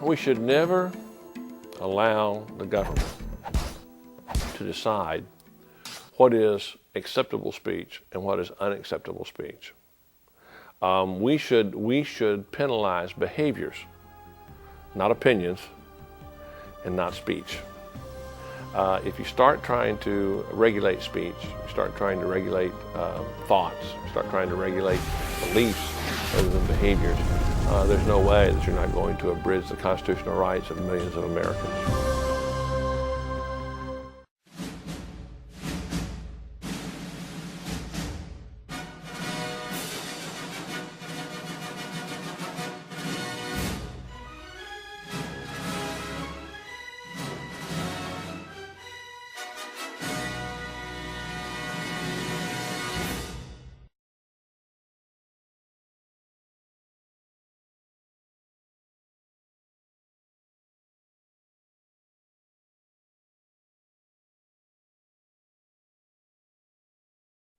We should never allow the government to decide what is acceptable speech and what is unacceptable speech. We should penalize behaviors, not opinions, and not speech. If you start trying to regulate speech, you start trying to regulate thoughts, you start trying to regulate beliefs rather than behaviors, there's no way that you're not going to abridge the constitutional rights of millions of Americans.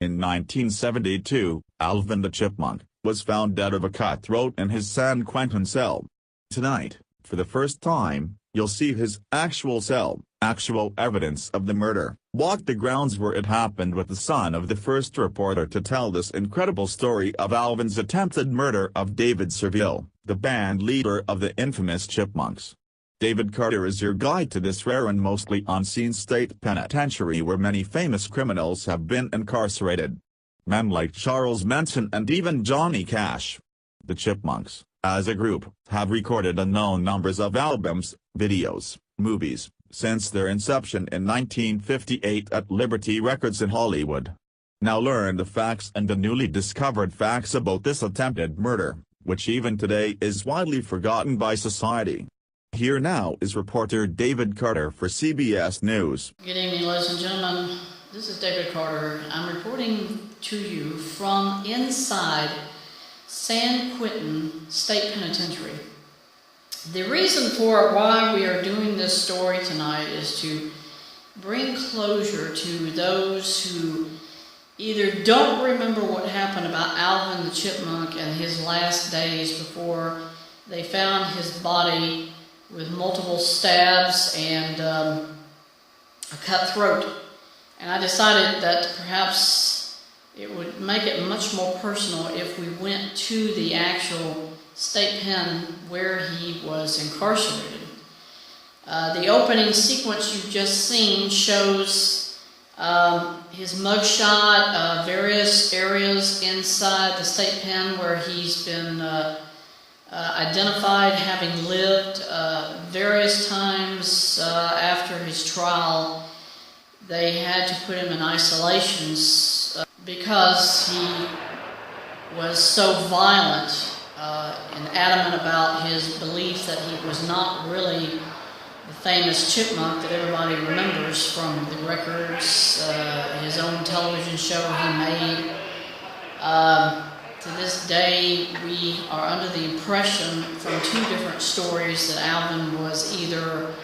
In 1972, Alvin the Chipmunk was found dead of a cutthroat in his San Quentin cell. Tonight, for the first time, you'll see his actual cell, actual evidence of the murder. Walk the grounds where it happened with the son of the first reporter to tell this incredible story of Alvin's attempted murder of David Seville, the band leader of the infamous Chipmunks. David Carter is your guide to this rare and mostly unseen state penitentiary where many famous criminals have been incarcerated. Men like Charles Manson and even Johnny Cash. The Chipmunks, as a group, have recorded unknown numbers of albums, videos, movies, since their inception in 1958 at Liberty Records in Hollywood. Now learn the facts and the newly discovered facts about this attempted murder, which even today is widely forgotten by society. Here now is reporter David Carter for CBS News. Good evening, ladies and gentlemen. This is David Carter. I'm reporting to you from inside San Quentin State Penitentiary. The reason for why we are doing this story tonight is to bring closure to those who either don't remember what happened about Alvin the Chipmunk and his last days before they found his body with multiple stabs and a cut throat. And I decided that perhaps it would make it much more personal if we went to the actual state pen where he was incarcerated. The opening sequence you've just seen shows his mugshot, various areas inside the state pen where he's been identified having lived. Various times after his trial, they had to put him in isolations because he was so violent and adamant about his belief that he was not really the famous chipmunk that everybody remembers from the records, his own television show he made. To this day, we are under the impression from two different stories that Alvin was either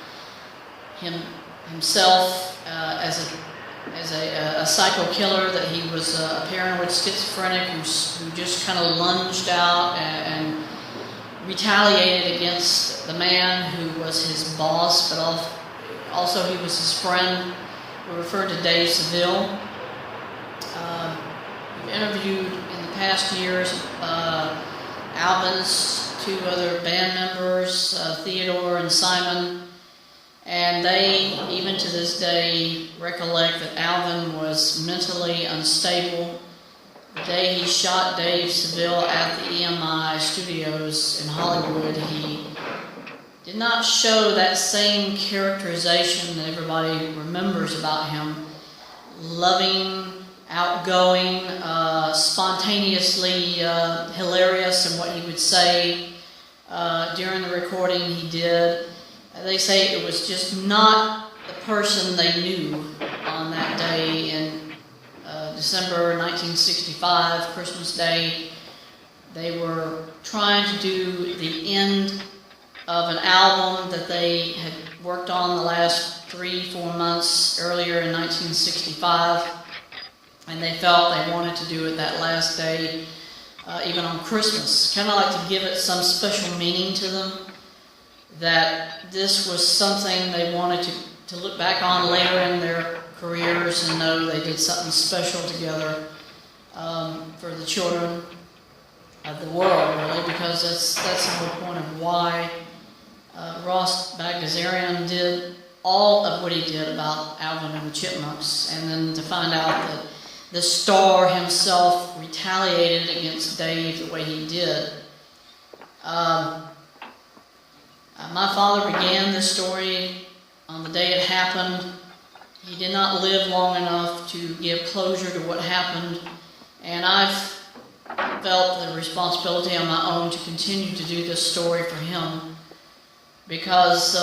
himself as a psycho killer, that he was a paranoid schizophrenic who just kind of lunged out and retaliated against the man who was his boss, but also he was his friend. We referred to Dave Seville. We've interviewed in the past years Alvin's two other band members, Theodore and Simon, and they, even to this day, recollect that Alvin was mentally unstable. The day he shot Dave Seville at the EMI studios in Hollywood, he did not show that same characterization that everybody remembers about him. Loving, outgoing, spontaneously hilarious in what he would say during the recording he did. They say it was just not the person they knew on that day in December 1965, Christmas Day. They were trying to do the end of an album that they had worked on the last 3-4 months earlier in 1965, and they felt they wanted to do it that last day, even on Christmas, kind of like to give it some special meaning to them. that this was something they wanted to look back on later in their careers and know they did something special together for the children of the world, really, because that's the whole point of why Ross Bagdasarian did all of what he did about Alvin and the Chipmunks, and then to find out that the star himself retaliated against Dave the way he did. My father began this story on the day it happened. He did not live long enough to give closure to what happened, and I've felt the responsibility on my own to continue to do this story for him because,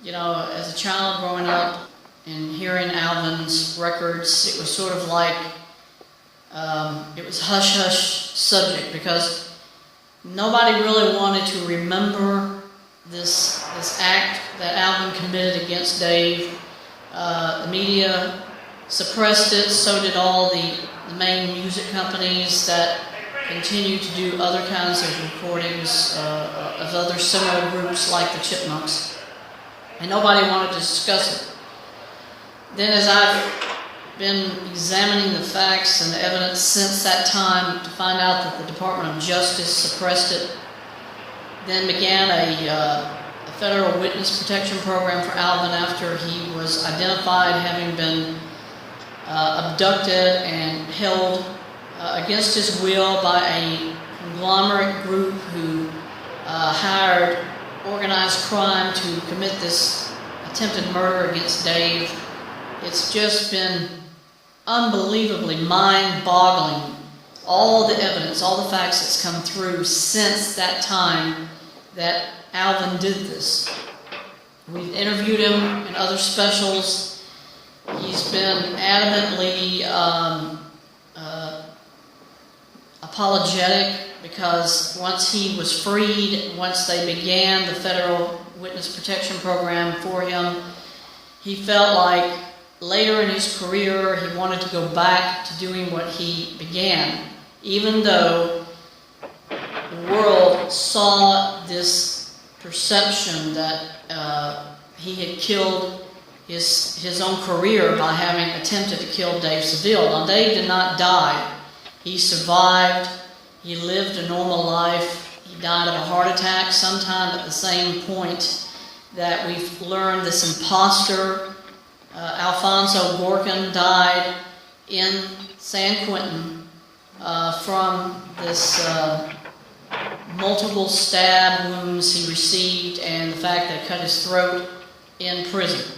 as a child growing up and hearing Alvin's records, it was sort of like, it was hush-hush subject because nobody really wanted to remember this act that Alvin committed against Dave. The media suppressed it, so did all the main music companies that continue to do other kinds of recordings of other similar groups like the Chipmunks. And nobody wanted to discuss it. Then as I've been examining the facts and the evidence since that time to find out that the Department of Justice suppressed it, then began a federal witness protection program for Alvin after he was identified having been abducted and held against his will by a conglomerate group who hired organized crime to commit this attempted murder against Dave. It's just been unbelievably mind-boggling, all the evidence, all the facts that's come through since that time that Alvin did this. We've interviewed him in other specials. He's been adamantly apologetic because once he was freed, once they began the federal witness protection program for him, he felt like later in his career he wanted to go back to doing what he began, even though the world saw this perception that he had killed his own career by having attempted to kill Dave Seville. Now, Dave did not die. He survived. He lived a normal life. He died of a heart attack sometime at the same point that we've learned this imposter, Alfonso Gorkin, died in San Quentin from this multiple stab wounds he received and the fact that it cut his throat in prison.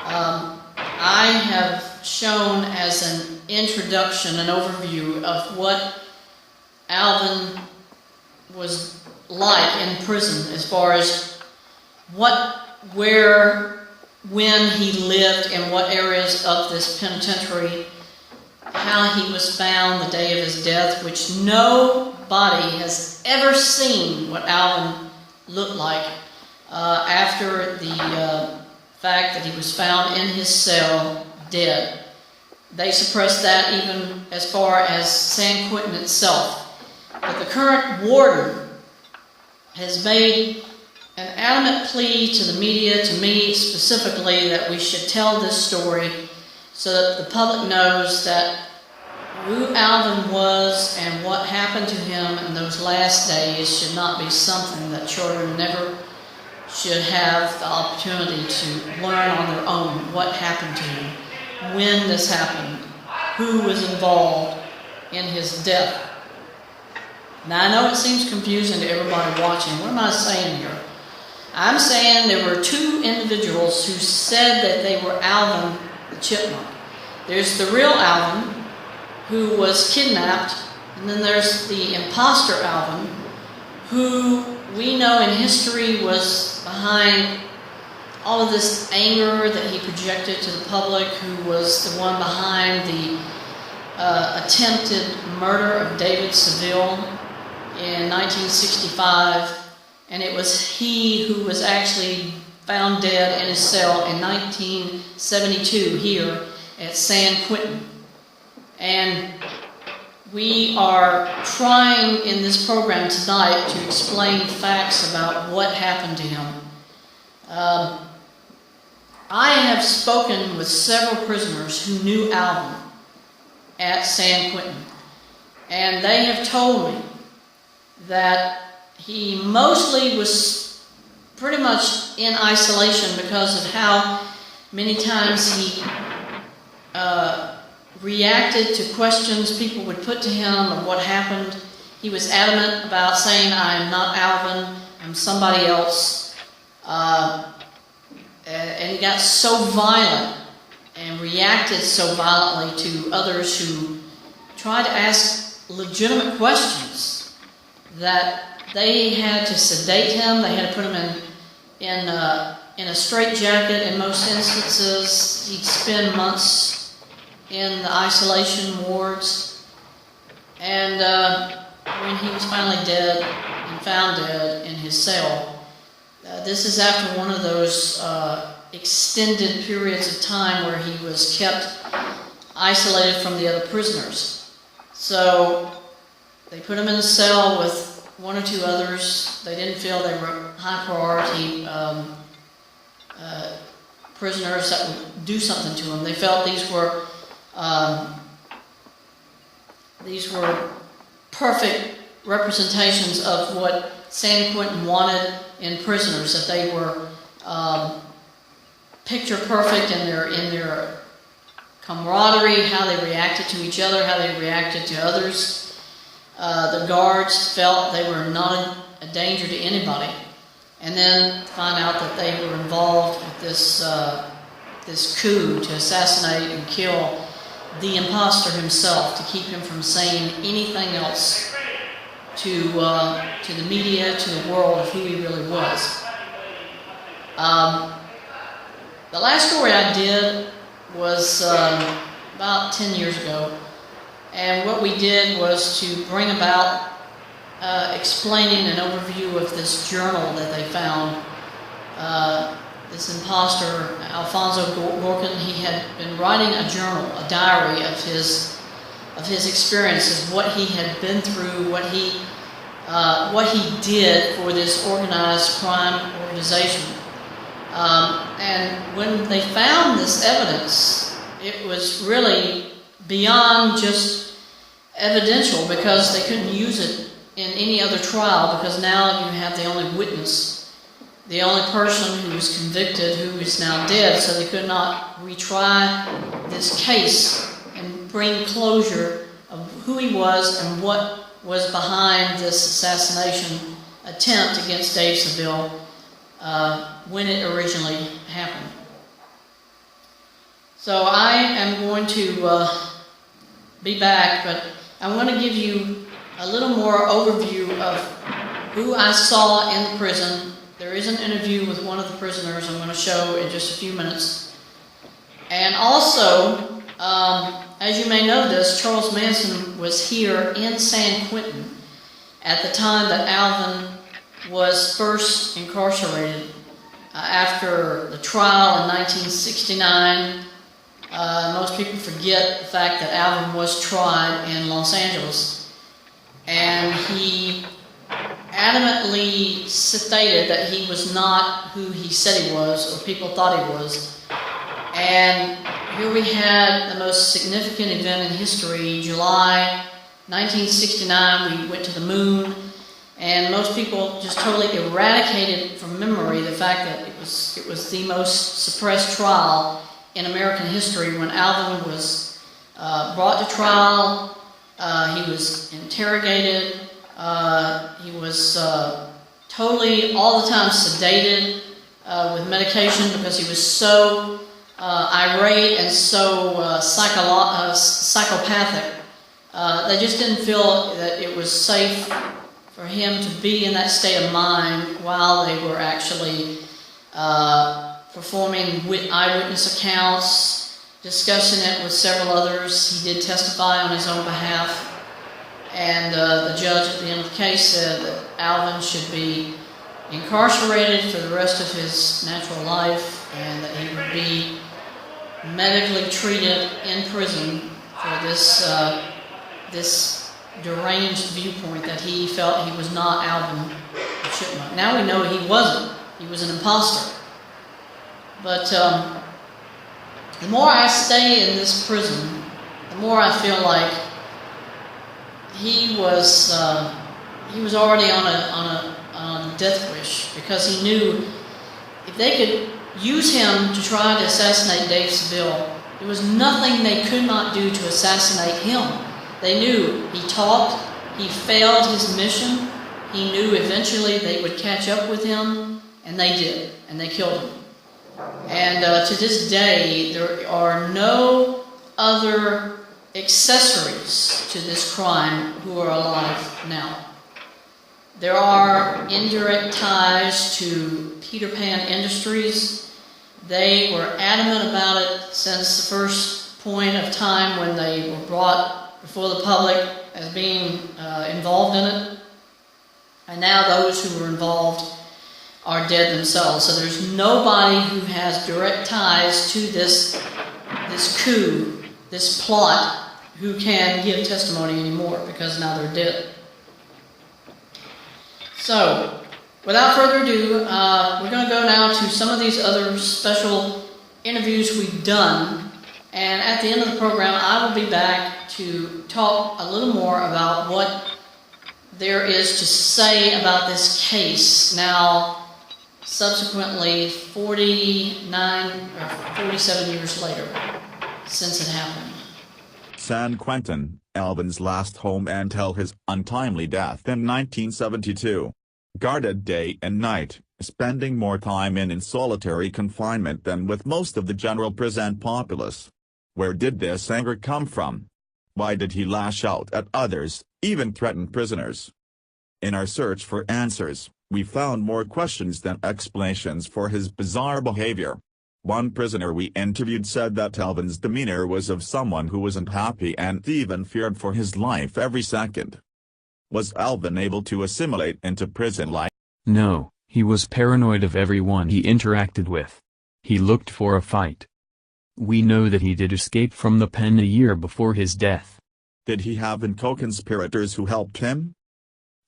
I have shown as an introduction, an overview of what Alvin was like in prison as far as what, where, when he lived, in what areas of this penitentiary, how he was found the day of his death, which nobody has ever seen what Alvin looked like after the fact that he was found in his cell dead. They suppressed that even as far as San Quentin itself. But the current warden has made an adamant plea to the media, to me specifically, that we should tell this story so that the public knows that who Alvin was and what happened to him in those last days should not be something that children never should have the opportunity to learn on their own what happened to him, when this happened, who was involved in his death. Now, I know it seems confusing to everybody watching. What am I saying here? I'm saying there were two individuals who said that they were Alvin the Chipmunk. There's the real Alvin, who was kidnapped, and then there's the imposter Alvin, who we know in history was behind all of this anger that he projected to the public, who was the one behind the attempted murder of David Seville in 1965, and it was he who was actually found dead in his cell in 1972 here at San Quentin. And we are trying in this program tonight to explain facts about what happened to him. I have spoken with several prisoners who knew Alvin at San Quentin, and they have told me that he mostly was pretty much in isolation because of how many times he reacted to questions people would put to him of what happened. He was adamant about saying, "I am not Alvin, I'm somebody else." And he got so violent and reacted so violently to others who tried to ask legitimate questions that they had to sedate him. They had to put him in a straitjacket in most instances. He'd spend months in the isolation wards. And when he was finally dead and found dead in his cell, this is after one of those extended periods of time where he was kept isolated from the other prisoners. So they put him in a cell with one or two others. They didn't feel they were high priority prisoners that would do something to him. They felt these were perfect representations of what San Quentin wanted in prisoners, that they were picture perfect in their camaraderie, how they reacted to each other, how they reacted to others. The guards felt they were not a danger to anybody, and then find out that they were involved with this coup to assassinate and kill the imposter himself, to keep him from saying anything else to the media, to the world, of who he really was. The last story I did was about 10 years ago, and what we did was to bring about explaining an overview of this journal that they found. This imposter, Alfonso Gorkin, he had been writing a journal, a diary of his experiences, what he had been through, what he did for this organized crime organization. And when they found this evidence, it was really beyond just evidential, because they couldn't use it in any other trial, because now you have the only witness, the only person who was convicted, who is now dead, so they could not retry this case and bring closure of who he was and what was behind this assassination attempt against Dave Seville when it originally happened. So I am going to be back, but I want to give you a little more overview of who I saw in the prison. There is an interview with one of the prisoners I'm going to show in just a few minutes. And also, as you may know this, Charles Manson was here in San Quentin at the time that Alvin was first incarcerated. After the trial in 1969, most people forget the fact that Alvin was tried in Los Angeles, and he adamantly stated that he was not who he said he was, or people thought he was. And here we had the most significant event in history. July 1969, we went to the moon, and most people just totally eradicated from memory the fact that it was the most suppressed trial in American history. When Alvin was brought to trial, he was interrogated, he was totally all the time sedated with medication, because he was so irate and so psychopathic. They just didn't feel that it was safe for him to be in that state of mind while they were actually performing eyewitness accounts, discussing it with several others. He did testify on his own behalf, and the judge at the end of the case said that Alvin should be incarcerated for the rest of his natural life, and that he would be medically treated in prison for this deranged viewpoint that he felt he was not Alvin the Chipmunk. Now we know he wasn't. He was an imposter. But the more I stay in this prison, the more I feel like he was already on a death wish, because he knew if they could use him to try to assassinate Dave Seville, there was nothing they could not do to assassinate him. They knew he talked, he failed his mission, he knew eventually they would catch up with him, and they did, and they killed him. And to this day, there are no other accessories to this crime who are alive now. There are indirect ties to Peter Pan Industries. They were adamant about it since the first point of time when they were brought before the public as being involved in it. And now those who were involved are dead themselves. So there's nobody who has direct ties to this coup, this plot, who can give testimony anymore, because now they're dead. So, without further ado, we're going to go now to some of these other special interviews we've done. And at the end of the program, I will be back to talk a little more about what there is to say about this case. Now, subsequently, 47 years later, since it happened. San Quentin, Alvin's last home until his untimely death in 1972. Guarded day and night, spending more time in solitary confinement than with most of the general prison populace. Where did this anger come from? Why did he lash out at others, even threaten prisoners? In our search for answers, we found more questions than explanations for his bizarre behavior. One prisoner we interviewed said that Alvin's demeanor was of someone who wasn't happy and even feared for his life every second. Was Alvin able to assimilate into prison life? No, he was paranoid of everyone he interacted with. He looked for a fight. We know that he did escape from the pen a year before his death. Did he have co-conspirators who helped him?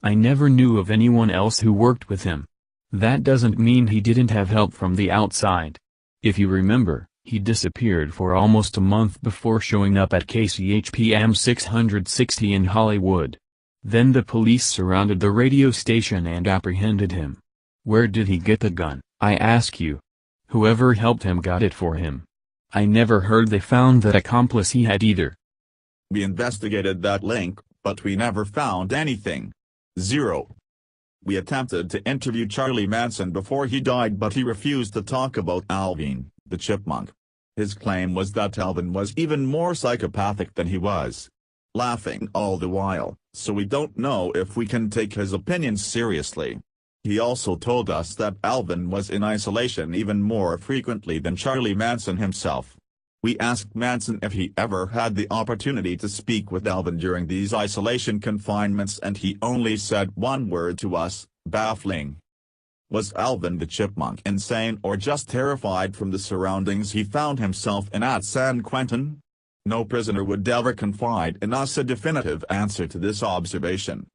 I never knew of anyone else who worked with him. That doesn't mean he didn't have help from the outside. If you remember, he disappeared for almost a month before showing up at KCHPM 660 in Hollywood. Then the police surrounded the radio station and apprehended him. Where did he get the gun, I ask you? Whoever helped him got it for him. I never heard they found that accomplice he had either. We investigated that link, but we never found anything. Zero. We attempted to interview Charlie Manson before he died, but he refused to talk about Alvin, the Chipmunk. His claim was that Alvin was even more psychopathic than he was. Laughing all the while, so we don't know if we can take his opinions seriously. He also told us that Alvin was in isolation even more frequently than Charlie Manson himself. We asked Manson if he ever had the opportunity to speak with Alvin during these isolation confinements, and he only said one word to us: baffling. Was Alvin the Chipmunk insane or just terrified from the surroundings he found himself in at San Quentin? No prisoner would ever confide in us a definitive answer to this observation.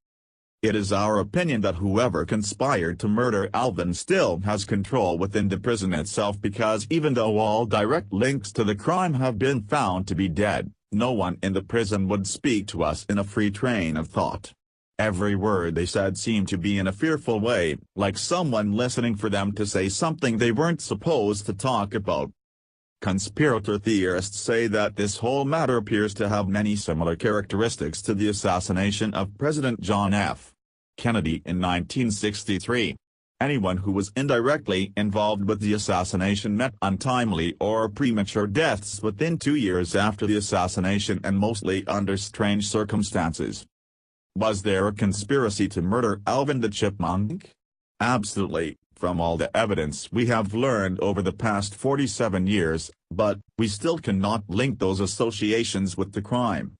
It is our opinion that whoever conspired to murder Alvin still has control within the prison itself, because even though all direct links to the crime have been found to be dead, no one in the prison would speak to us in a free train of thought. Every word they said seemed to be in a fearful way, like someone listening for them to say something they weren't supposed to talk about. Conspirator theorists say that this whole matter appears to have many similar characteristics to the assassination of President John F. Kennedy in 1963. Anyone who was indirectly involved with the assassination met untimely or premature deaths within 2 years after the assassination, and mostly under strange circumstances. Was there a conspiracy to murder Alvin the Chipmunk? Absolutely, from all the evidence we have learned over the past 47 years, but we still cannot link those associations with the crime.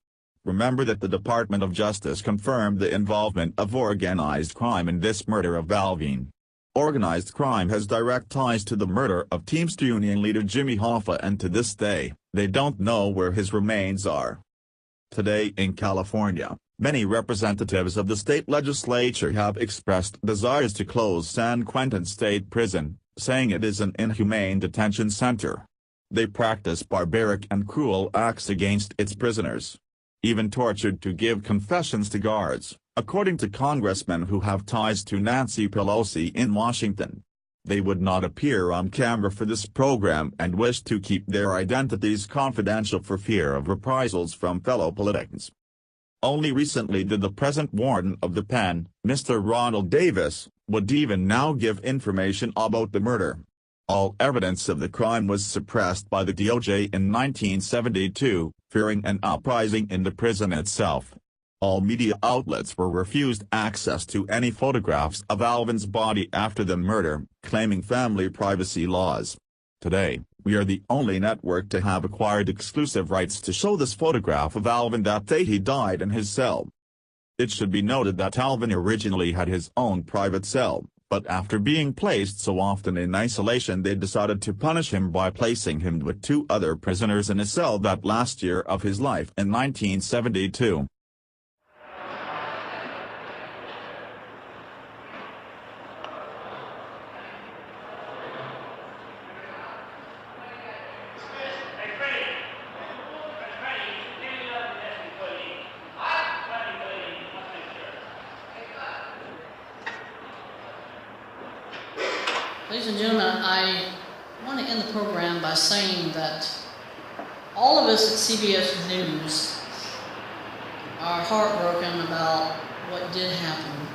Remember that the Department of Justice confirmed the involvement of organized crime in this murder of Alvin. Organized crime has direct ties to the murder of Teamster Union leader Jimmy Hoffa, and to this day, they don't know where his remains are. Today in California, Many representatives of the state legislature have expressed desires to close San Quentin State Prison, saying it is an inhumane detention center. They practice barbaric and cruel acts against its prisoners, even tortured to give confessions to guards, according to congressmen who have ties to Nancy Pelosi in Washington. They would not appear on camera for this program and wish to keep their identities confidential for fear of reprisals from fellow politicians. Only recently did the present warden of the pen, Mr. Ronald Davis, would even now give information about the murder. All evidence of the crime was suppressed by the DOJ in 1972, fearing an uprising in the prison itself. All media outlets were refused access to any photographs of Alvin's body after the murder, claiming family privacy laws. Today, we are the only network to have acquired exclusive rights to show this photograph of Alvin that day he died in his cell. It should be noted that Alvin originally had his own private cell, but after being placed so often in isolation they decided to punish him by placing him with 2 other prisoners in a cell that last year of his life in 1972. Ladies and gentlemen, I want to end the program by saying that all of us at CBS News are heartbroken about what did happen,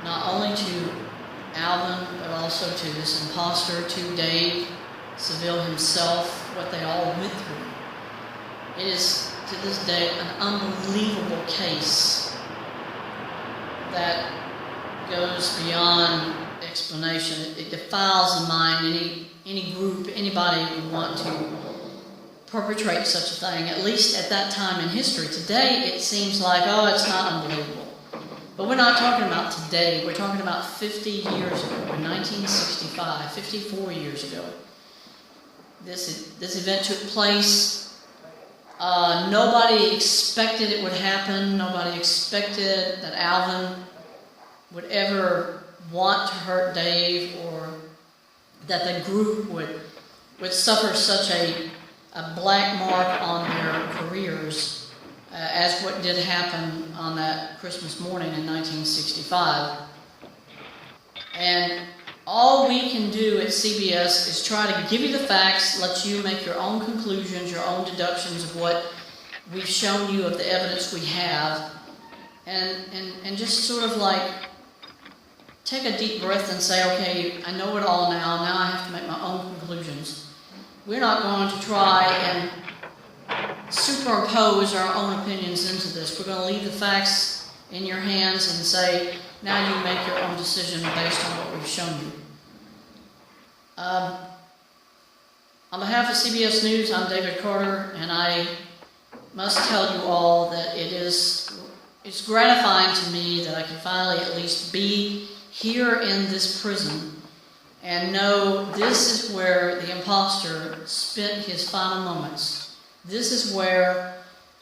not only to Alvin, but also to this imposter, to Dave Seville himself, what they all went through. It is, to this day, an unbelievable case that goes beyond explanation. It defiles the mind. Any group, anybody would want to perpetrate such a thing, at least at that time in history. Today, it seems like, oh, it's not unbelievable. But we're not talking about today. We're talking about 50 years ago, in 1965, 54 years ago. This event took place. Nobody expected it would happen. Nobody expected that Alvin would ever want to hurt Dave, or that the group would suffer such a black mark on their careers as what did happen on that Christmas morning in 1965. And all we can do at CBS is try to give you the facts, let you make your own conclusions, your own deductions of what we've shown you of the evidence we have, and just sort of like take a deep breath and say, okay, I know it all now I have to make my own conclusions. We're not going to try and superimpose our own opinions into this. We're going to leave the facts in your hands and say, now you make your own decision based on what we've shown you. On behalf of CBS News, I'm David Carter, and I must tell you all that it's gratifying to me that I can finally at least be here in this prison and know this is where the imposter spent his final moments. This is where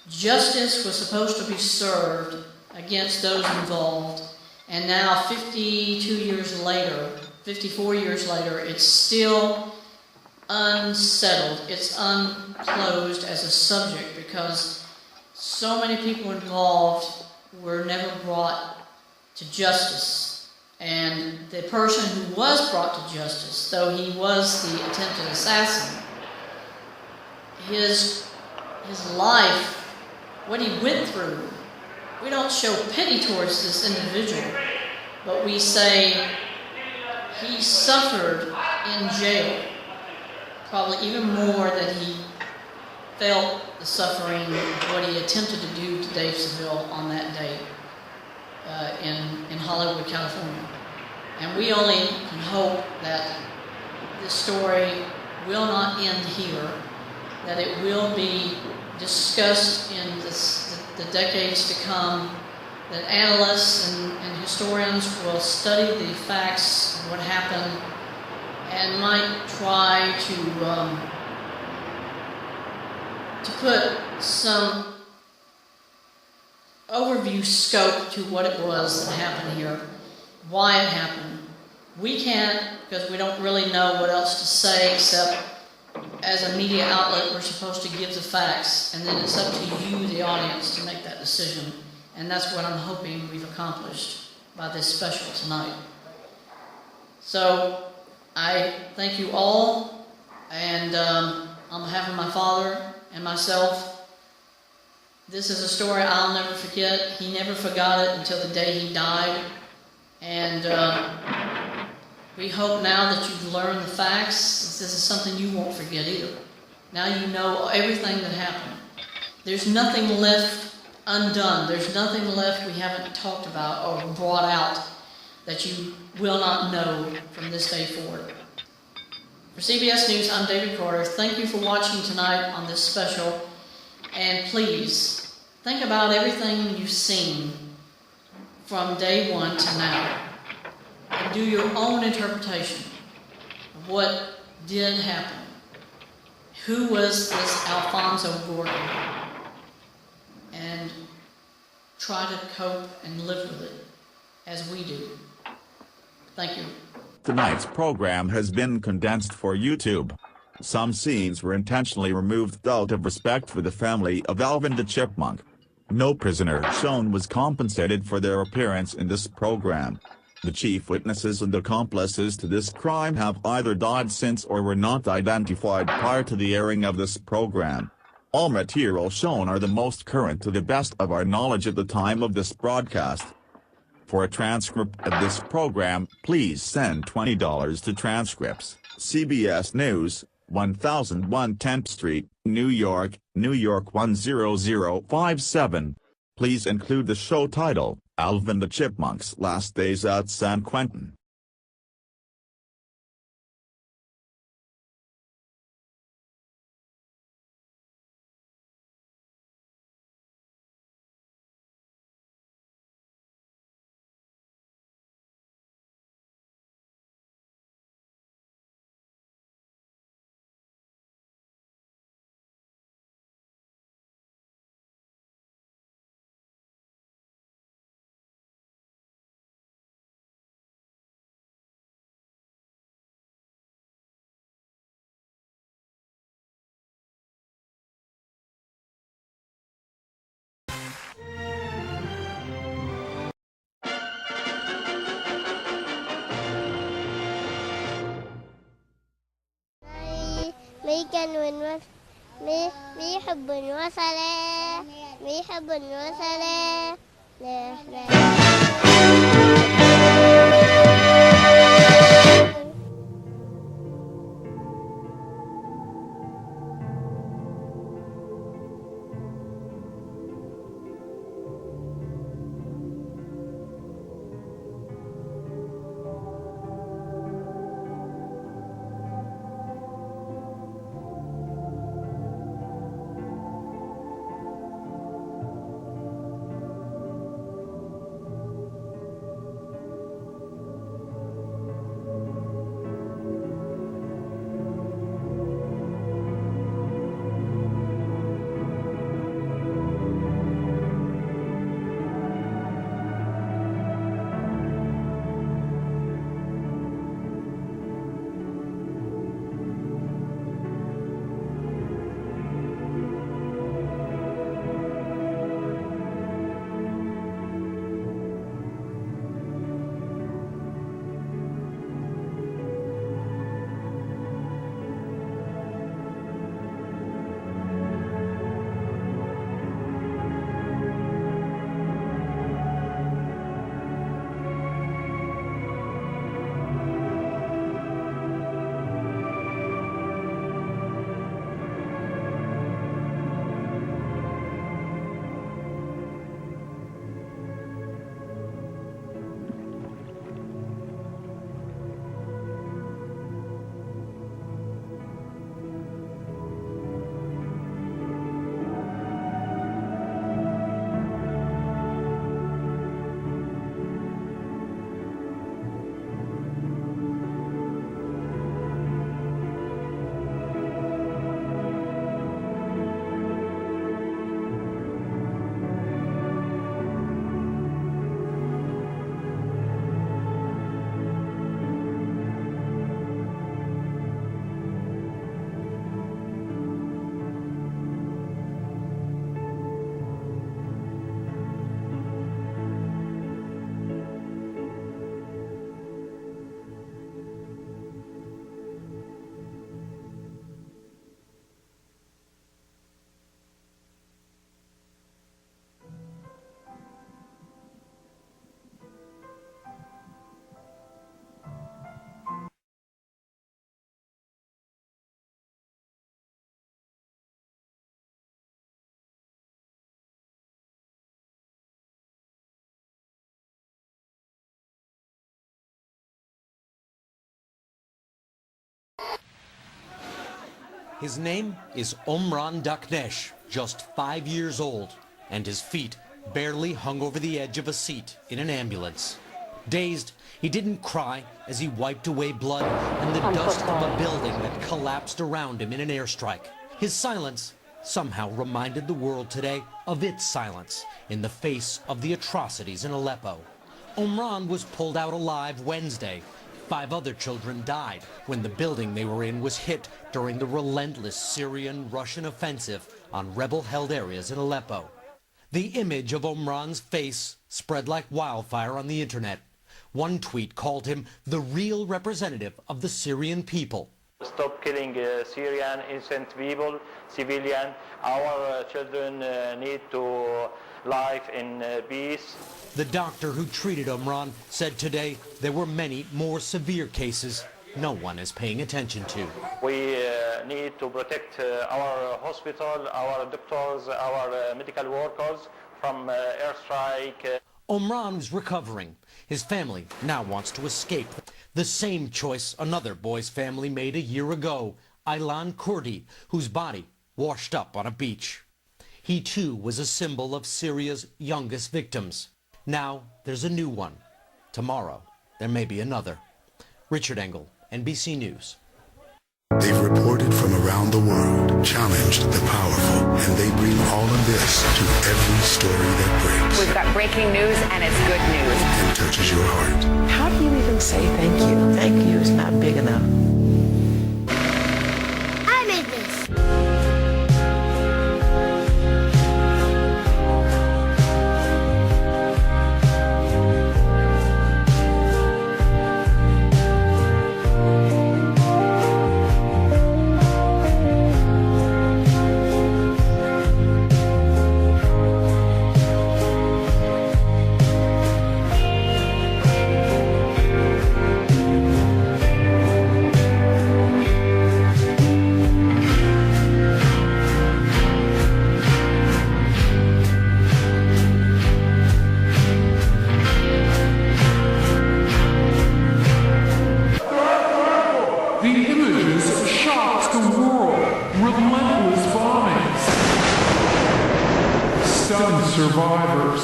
justice was supposed to be served against those involved, and now 52 years later, 54 years later, it's still unsettled. It's unclosed as a subject because so many people involved were never brought to justice. And the person who was brought to justice, though he was the attempted assassin, his life, what he went through, we don't show pity towards this individual, but we say he suffered in jail, probably even more than he felt the suffering of what he attempted to do to Dave Seville on that day in Hollywood, California. And we only can hope that this story will not end here, that it will be discussed in the decades to come, that analysts and historians will study the facts of what happened and might try to put some overview scope to what it was that happened here, why it happened. We can't, because we don't really know what else to say, except as a media outlet, we're supposed to give the facts, and then it's up to you, the audience, to make that decision. And that's what I'm hoping we've accomplished by this special tonight. So I thank you all, and on behalf of my father and myself, this is a story I'll never forget. He never forgot it until the day he died. And we hope now that you've learned the facts, this is something you won't forget either. Now you know everything that happened. There's nothing left undone. There's nothing left we haven't talked about or brought out that you will not know from this day forward. For CBS News, I'm David Carter. Thank you for watching tonight on this special. And please, think about everything you've seen from day one to now. And do your own interpretation of what did happen. Who was this Alfonso Gordon? And try to cope and live with it as we do. Thank you. Tonight's program has been condensed for YouTube. Some scenes were intentionally removed out of respect for the family of Alvin the Chipmunk. No prisoner shown was compensated for their appearance in this program. The chief witnesses and accomplices to this crime have either died since or were not identified prior to the airing of this program. All material shown are the most current to the best of our knowledge at the time of this broadcast. For a transcript of this program, please send $20 to Transcripts, CBS News, 1001 10th Street, New York, New York 10057. Please include the show title, Alvin the Chipmunk's Last Days at San Quentin. ميكن بيحب وصلاة بيحب وصلاة لا His name is Omran Daknesh, just 5 years old, and his feet barely hung over the edge of a seat in an ambulance. Dazed, he didn't cry as he wiped away blood and the dust of a building that collapsed around him in an airstrike. His silence somehow reminded the world today of its silence in the face of the atrocities in Aleppo. Omran was pulled out alive Wednesday. 5 other children died when the building they were in was hit during the relentless Syrian-Russian offensive on rebel-held areas in Aleppo. The image of Omran's face spread like wildfire on the internet. One tweet called him the real representative of the Syrian people. Stop killing Syrian innocent people, civilian. Our children need to live in peace. The doctor who treated Omran said today there were many more severe cases no one is paying attention to. We need to protect our hospital, our doctors, our medical workers from airstrike. Omran is recovering. His family now wants to escape. The same choice another boy's family made a year ago, Aylan Kurdi, whose body washed up on a beach. He too was a symbol of Syria's youngest victims. Now there's a new one. Tomorrow there may be another. Richard Engel, NBC News. They've reported from around the world, challenged the powerful, and they bring all of this to every story that breaks. We've got breaking news, and it's good news. And touches your heart. How do you even say thank you? Thank you is not big enough. I made this. The images shocked the world. Relentless bombings. Stunned survivors.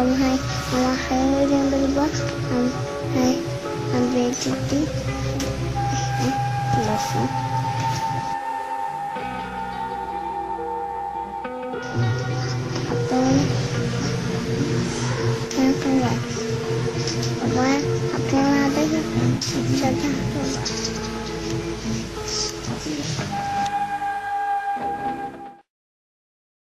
Hai, malah saya yang berubah. Hai, ambil cuti. Selesai. Apa? Yang keluar. Apa? Apa yang ada? Sudah.